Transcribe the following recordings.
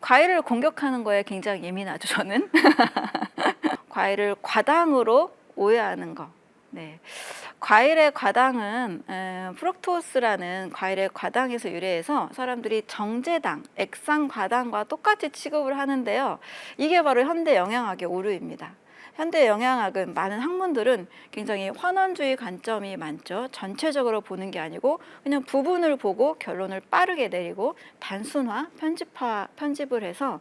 과일을 공격하는 거에 굉장히 예민하죠, 저는. 과일을 과당으로 오해하는 거. 네. 과일의 과당은 프룩토스라는 과일의 과당에서 유래해서 사람들이 정제당, 액상 과당과 똑같이 취급을 하는데요. 이게 바로 현대 영양학의 오류입니다. 현대 영양학은 많은 학문들은 굉장히 환원주의 관점이 많죠. 전체적으로 보는 게 아니고 그냥 부분을 보고 결론을 빠르게 내리고 단순화, 편집을 해서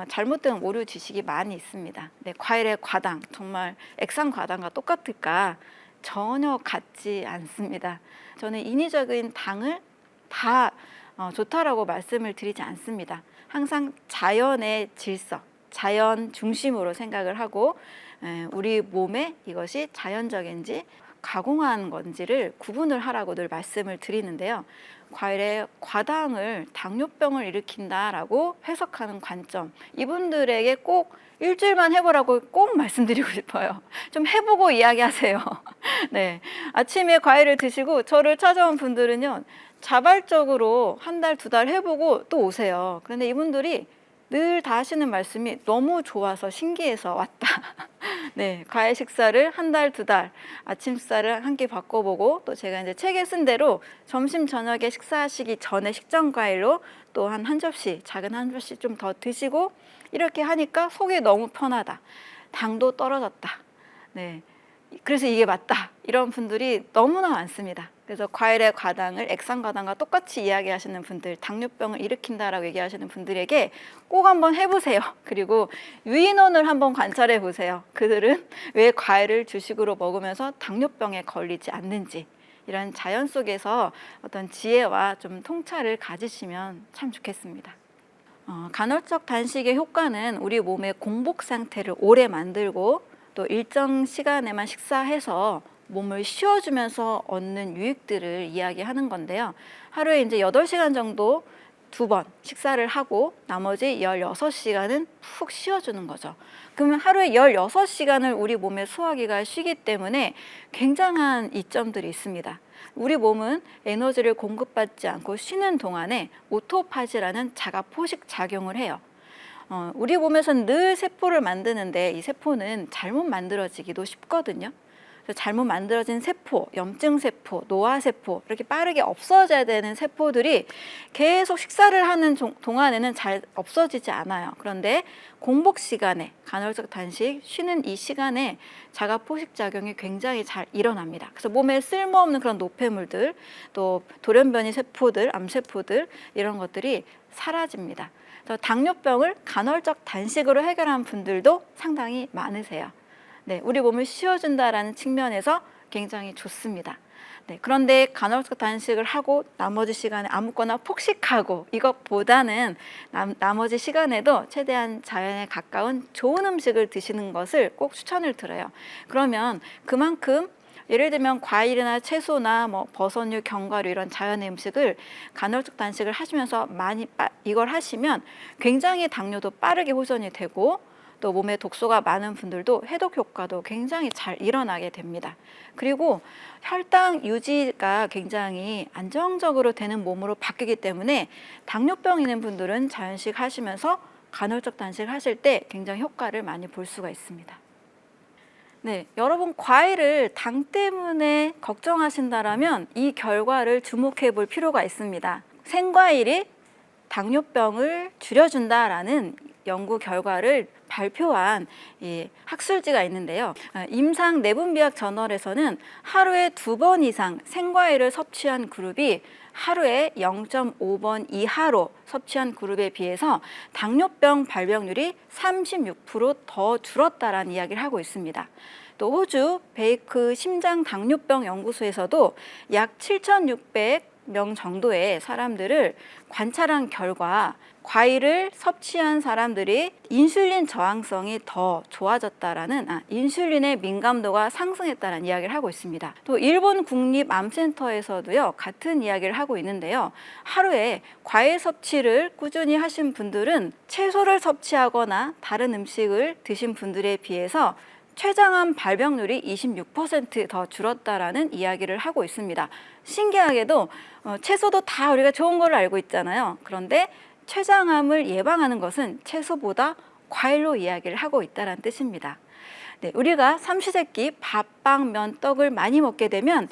잘못된 오류 지식이 많이 있습니다. 네, 과일의 과당, 정말 액상 과당과 똑같을까? 전혀 같지 않습니다. 저는 인위적인 당을 다 좋다라고 말씀을 드리지 않습니다. 항상 자연의 질서, 자연 중심으로 생각을 하고 우리 몸에 이것이 자연적인지 가공한 건지를 구분을 하라고 늘 말씀을 드리는데요. 과일의 과당을 당뇨병을 일으킨다라고 해석하는 관점, 이분들에게 꼭 일주일만 해보라고 꼭 말씀드리고 싶어요. 좀 해보고 이야기하세요. 네, 아침에 과일을 드시고 저를 찾아온 분들은요, 자발적으로 한 달, 두 달 해보고 또 오세요. 그런데 이분들이 늘 다 하시는 말씀이 너무 좋아서 신기해서 왔다. 네, 과일 식사를 한 달, 두 달, 아침 식사를 한 끼 바꿔보고 또 제가 이제 책에 쓴 대로 점심, 저녁에 식사하시기 전에 식전 과일로 또 한 접시, 작은 한 접시 좀 더 드시고 이렇게 하니까 속이 너무 편하다. 당도 떨어졌다. 네, 그래서 이게 맞다. 이런 분들이 너무나 많습니다. 그래서 과일의 과당을 액상 과당과 똑같이 이야기하시는 분들, 당뇨병을 일으킨다라고 얘기하시는 분들에게 꼭 한번 해보세요. 그리고 유인원을 한번 관찰해 보세요. 그들은 왜 과일을 주식으로 먹으면서 당뇨병에 걸리지 않는지, 이런 자연 속에서 어떤 지혜와 좀 통찰을 가지시면 참 좋겠습니다. 간헐적 단식의 효과는 우리 몸의 공복 상태를 오래 만들고 또 일정 시간에만 식사해서 몸을 쉬어주면서 얻는 유익들을 이야기하는 건데요. 하루에 이제 8시간 정도 2번 식사를 하고 나머지 16시간은 푹 쉬어주는 거죠. 그러면 하루에 16시간을 우리 몸의 소화기가 쉬기 때문에 굉장한 이점들이 있습니다. 우리 몸은 에너지를 공급받지 않고 쉬는 동안에 오토파지라는 자가 포식 작용을 해요. 우리 몸에서는 늘 세포를 만드는데 이 세포는 잘못 만들어지기도 쉽거든요. 그래서 잘못 만들어진 세포, 염증세포, 노화세포, 이렇게 빠르게 없어져야 되는 세포들이 계속 식사를 하는 동안에는 잘 없어지지 않아요. 그런데 공복 시간에, 간헐적 단식, 쉬는 이 시간에 자가 포식 작용이 굉장히 잘 일어납니다. 그래서 몸에 쓸모없는 그런 노폐물들, 또 돌연변이 세포들, 암세포들, 이런 것들이 사라집니다. 당뇨병을 간헐적 단식으로 해결한 분들도 상당히 많으세요. 네, 우리 몸을 쉬어준다라는 측면에서 굉장히 좋습니다. 네, 그런데 간헐적 단식을 하고 나머지 시간에 아무거나 폭식하고 이것보다는 나머지 시간에도 최대한 자연에 가까운 좋은 음식을 드시는 것을 꼭 추천을 드려요. 그러면 그만큼 예를 들면 과일이나 채소나 뭐 버섯류, 견과류 이런 자연의 음식을 간헐적 단식을 하시면서 많이 이걸 하시면 굉장히 당뇨도 빠르게 호전이 되고 또 몸에 독소가 많은 분들도 해독 효과도 굉장히 잘 일어나게 됩니다. 그리고 혈당 유지가 굉장히 안정적으로 되는 몸으로 바뀌기 때문에 당뇨병 있는 분들은 자연식 하시면서 간헐적 단식 하실 때 굉장히 효과를 많이 볼 수가 있습니다. 네, 여러분 과일을 당 때문에 걱정하신다라면 이 결과를 주목해 볼 필요가 있습니다. 생과일이 당뇨병을 줄여준다라는 연구 결과를 발표한 학술지가 있는데요. 임상 내분비학 저널에서는 하루에 2번 이상 생과일을 섭취한 그룹이 하루에 0.5번 이하로 섭취한 그룹에 비해서 당뇨병 발병률이 36%더 줄었다라는 이야기를 하고 있습니다. 또 호주 베이크 심장 당뇨병 연구소에서도 약 7,600명 정도의 사람들을 관찰한 결과 과일을 섭취한 사람들이 인슐린 저항성이 더 좋아졌다라는 인슐린의 민감도가 상승했다는 이야기를 하고 있습니다. 또 일본 국립암센터에서도요 같은 이야기를 하고 있는데요. 하루에 과일 섭취를 꾸준히 하신 분들은 채소를 섭취하거나 다른 음식을 드신 분들에 비해서 췌장암 발병률이 26% 더 줄었다라는 이야기를 하고 있습니다. 신기하게도 채소도 다 우리가 좋은 걸 알고 있잖아요. 그런데 췌장암을 예방하는 것은 채소보다 과일로 이야기를 하고 있다는 뜻입니다. 네, 우리가 삼시세끼 밥, 빵, 면, 떡을 많이 먹게 되면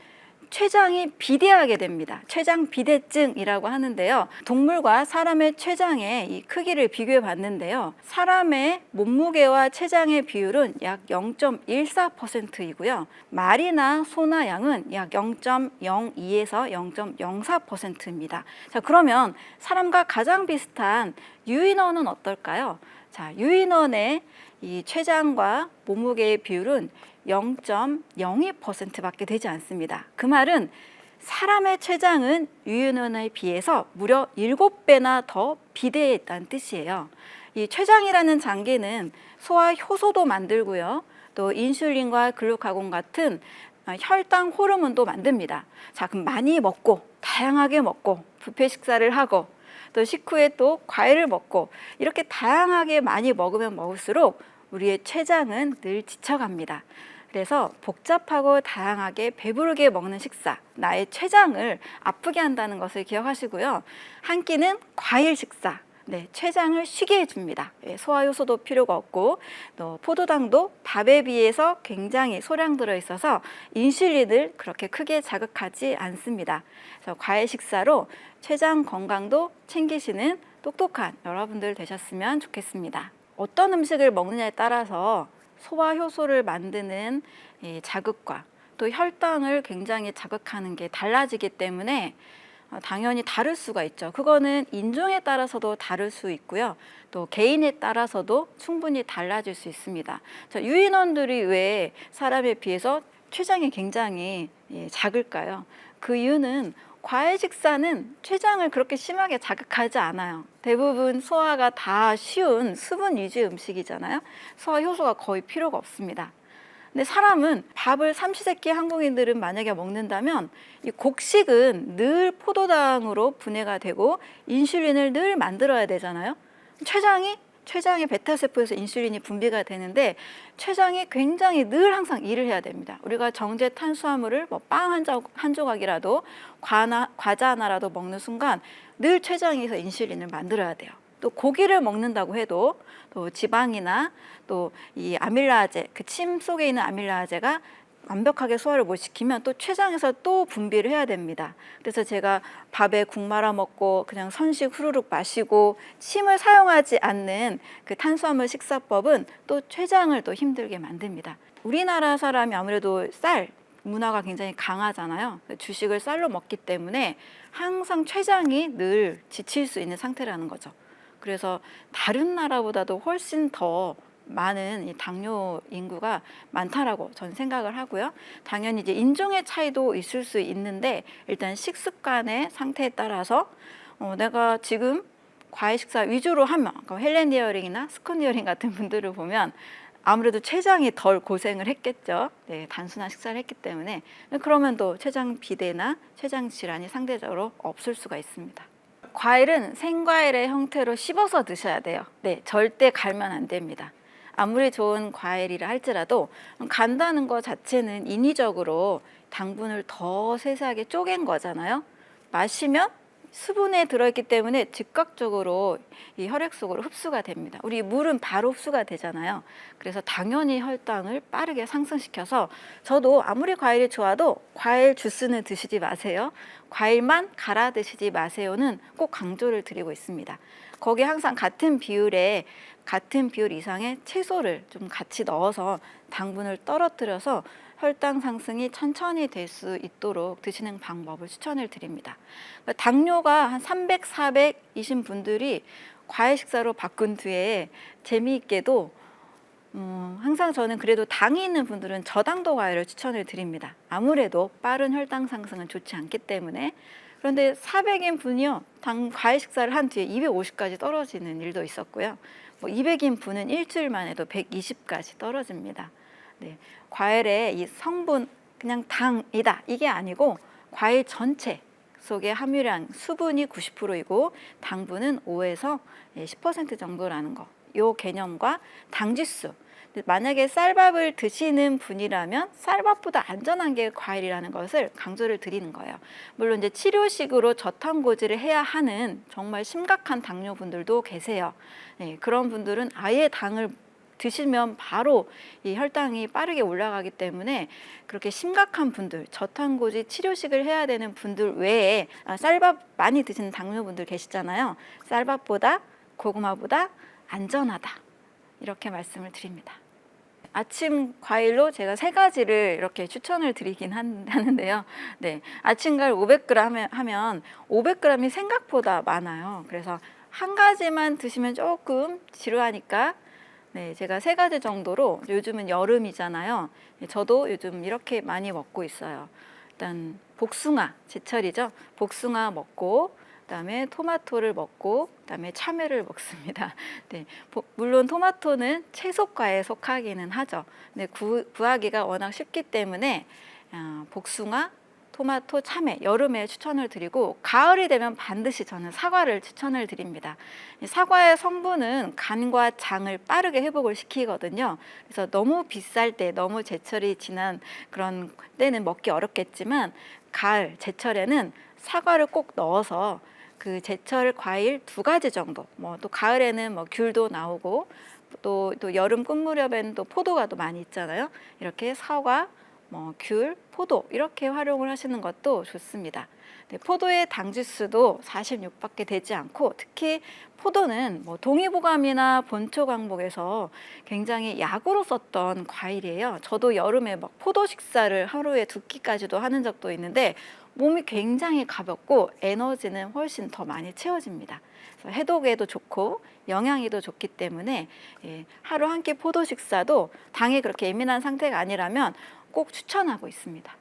췌장이 비대하게 됩니다. 췌장 비대증이라고 하는데요. 동물과 사람의 췌장의 이 크기를 비교해 봤는데요. 사람의 몸무게와 췌장의 비율은 약 0.14%이고요. 말이나 소나 양은 약 0.02에서 0.04%입니다. 자, 그러면 사람과 가장 비슷한 유인원은 어떨까요? 자, 유인원의 이 췌장과 몸무게의 비율은 0.02%밖에 되지 않습니다. 그 말은 사람의 췌장은 유인원에 비해서 무려 7배나 더 비대해 있다는 뜻이에요. 이 췌장이라는 장기는 소화 효소도 만들고요. 또 인슐린과 글루카곤 같은 혈당 호르몬도 만듭니다. 자, 그럼 많이 먹고 다양하게 먹고 뷔페 식사를 하고 또 식후에 또 과일을 먹고 이렇게 다양하게 많이 먹으면 먹을수록 우리의 췌장은 늘 지쳐갑니다. 그래서 복잡하고 다양하게 배부르게 먹는 식사, 나의 췌장을 아프게 한다는 것을 기억하시고요. 한 끼는 과일 식사, 네, 췌장을 쉬게 해줍니다. 소화 효소도 필요가 없고 또 포도당도 밥에 비해서 굉장히 소량 들어있어서 인슐린을 그렇게 크게 자극하지 않습니다. 그래서 과일 식사로 췌장 건강도 챙기시는 똑똑한 여러분들 되셨으면 좋겠습니다. 어떤 음식을 먹느냐에 따라서 소화 효소를 만드는 자극과 또 혈당을 굉장히 자극하는 게 달라지기 때문에 당연히 다를 수가 있죠. 그거는 인종에 따라서도 다를 수 있고요. 또 개인에 따라서도 충분히 달라질 수 있습니다. 자, 유인원들이 왜 사람에 비해서 췌장이 굉장히 작을까요? 그 이유는 과일 식사는 췌장을 그렇게 심하게 자극하지 않아요. 대부분 소화가 다 쉬운 수분 위주의 음식이잖아요. 소화 효소가 거의 필요가 없습니다. 근데 사람은 밥을 삼시세끼 한국인들은 만약에 먹는다면 이 곡식은 늘 포도당으로 분해가 되고 인슐린을 늘 만들어야 되잖아요. 췌장의 베타세포에서 인슐린이 분비가 되는데 췌장이 굉장히 늘 항상 일을 해야 됩니다. 우리가 정제 탄수화물을 뭐 빵 한 조각이라도 과자 하나라도 먹는 순간 늘 췌장에서 인슐린을 만들어야 돼요. 또 고기를 먹는다고 해도 또 지방이나 또 이 아밀라제, 그 침 속에 있는 아밀라제가 완벽하게 소화를 못 시키면 또 췌장에서 또 분비를 해야 됩니다. 그래서 제가 밥에 국 말아 먹고 그냥 선식 후루룩 마시고 침을 사용하지 않는 그 탄수화물 식사법은 또 췌장을 또 힘들게 만듭니다. 우리나라 사람이 아무래도 쌀 문화가 굉장히 강하잖아요. 주식을 쌀로 먹기 때문에 항상 췌장이 늘 지칠 수 있는 상태라는 거죠. 그래서 다른 나라보다도 훨씬 더 많은 이 당뇨 인구가 많다라고 저는 생각을 하고요. 당연히 이제 인종의 차이도 있을 수 있는데 일단 식습관의 상태에 따라서 내가 지금 과일 식사 위주로 하면 헬렌 디어링이나 스콘 디어링 같은 분들을 보면 아무래도 췌장이 덜 고생을 했겠죠. 네, 단순한 식사를 했기 때문에. 그러면 또 췌장 비대나 췌장 질환이 상대적으로 없을 수가 있습니다. 과일은 생과일의 형태로 씹어서 드셔야 돼요. 네, 절대 갈면 안 됩니다. 아무리 좋은 과일이라 할지라도 간다는 것 자체는 인위적으로 당분을 더 세세하게 쪼갠 거잖아요. 마시면 수분에 들어있기 때문에 즉각적으로 이 혈액 속으로 흡수가 됩니다. 우리 물은 바로 흡수가 되잖아요. 그래서 당연히 혈당을 빠르게 상승시켜서 저도 아무리 과일이 좋아도 과일 주스는 드시지 마세요. 과일만 갈아 드시지 마세요는 꼭 강조를 드리고 있습니다. 거기에 항상 같은 비율 이상의 채소를 좀 같이 넣어서 당분을 떨어뜨려서 혈당 상승이 천천히 될 수 있도록 드시는 방법을 추천을 드립니다. 당뇨가 한 300, 400이신 분들이 과일 식사로 바꾼 뒤에 재미있게도 항상 저는 그래도 당이 있는 분들은 저당도 과일을 추천을 드립니다. 아무래도 빠른 혈당 상승은 좋지 않기 때문에. 그런데 400인 분이요, 과일 식사를 한 뒤에 250까지 떨어지는 일도 있었고요. 200인 분은 일주일 만에도 120까지 떨어집니다. 네, 과일의 이 성분 그냥 당이다 이게 아니고 과일 전체 속의 함유량 수분이 90%이고 당분은 5에서 10% 정도라는 거. 요 개념과 당지수. 만약에 쌀밥을 드시는 분이라면 쌀밥보다 안전한 게 과일이라는 것을 강조를 드리는 거예요. 물론 이제 치료식으로 저탄고지를 해야 하는 정말 심각한 당뇨분들도 계세요. 네, 그런 분들은 아예 당을 드시면 바로 이 혈당이 빠르게 올라가기 때문에 그렇게 심각한 분들, 저탄고지 치료식을 해야 되는 분들 외에 쌀밥 많이 드시는 당뇨분들 계시잖아요. 쌀밥보다 고구마보다 안전하다. 이렇게 말씀을 드립니다. 아침 과일로 제가 3가지를 이렇게 추천을 드리긴 하는데요. 네, 아침 과일 500g 하면 500g이 생각보다 많아요. 그래서 한 가지만 드시면 조금 지루하니까 네, 제가 3가지 정도로, 요즘은 여름이잖아요. 저도 요즘 이렇게 많이 먹고 있어요. 일단 복숭아, 제철이죠. 복숭아 먹고, 그다음에 토마토를 먹고, 그다음에 참외를 먹습니다. 네, 물론 토마토는 채소과에 속하기는 하죠. 근데 구하기가 워낙 쉽기 때문에 복숭아, 토마토, 참외 여름에 추천을 드리고, 가을이 되면 반드시 저는 사과를 추천을 드립니다. 사과의 성분은 간과 장을 빠르게 회복을 시키거든요. 그래서 너무 비쌀 때, 너무 제철이 지난 그런 때는 먹기 어렵겠지만 가을, 제철에는 사과를 꼭 넣어서 그 제철 과일 2가지 정도, 뭐 또 가을에는 뭐 귤도 나오고 또 여름 끝 무렵에는 또 포도가 또 많이 있잖아요. 이렇게 사과, 뭐 귤, 포도 이렇게 활용을 하시는 것도 좋습니다. 네, 포도의 당지수도 46밖에 되지 않고, 특히 포도는 뭐 동의보감이나 본초강복에서 굉장히 약으로 썼던 과일이에요. 저도 여름에 막 포도 식사를 하루에 2끼까지도 하는 적도 있는데 몸이 굉장히 가볍고 에너지는 훨씬 더 많이 채워집니다. 그래서 해독에도 좋고 영양에도 좋기 때문에 하루 한 끼 포도 식사도 당에 그렇게 예민한 상태가 아니라면 꼭 추천하고 있습니다.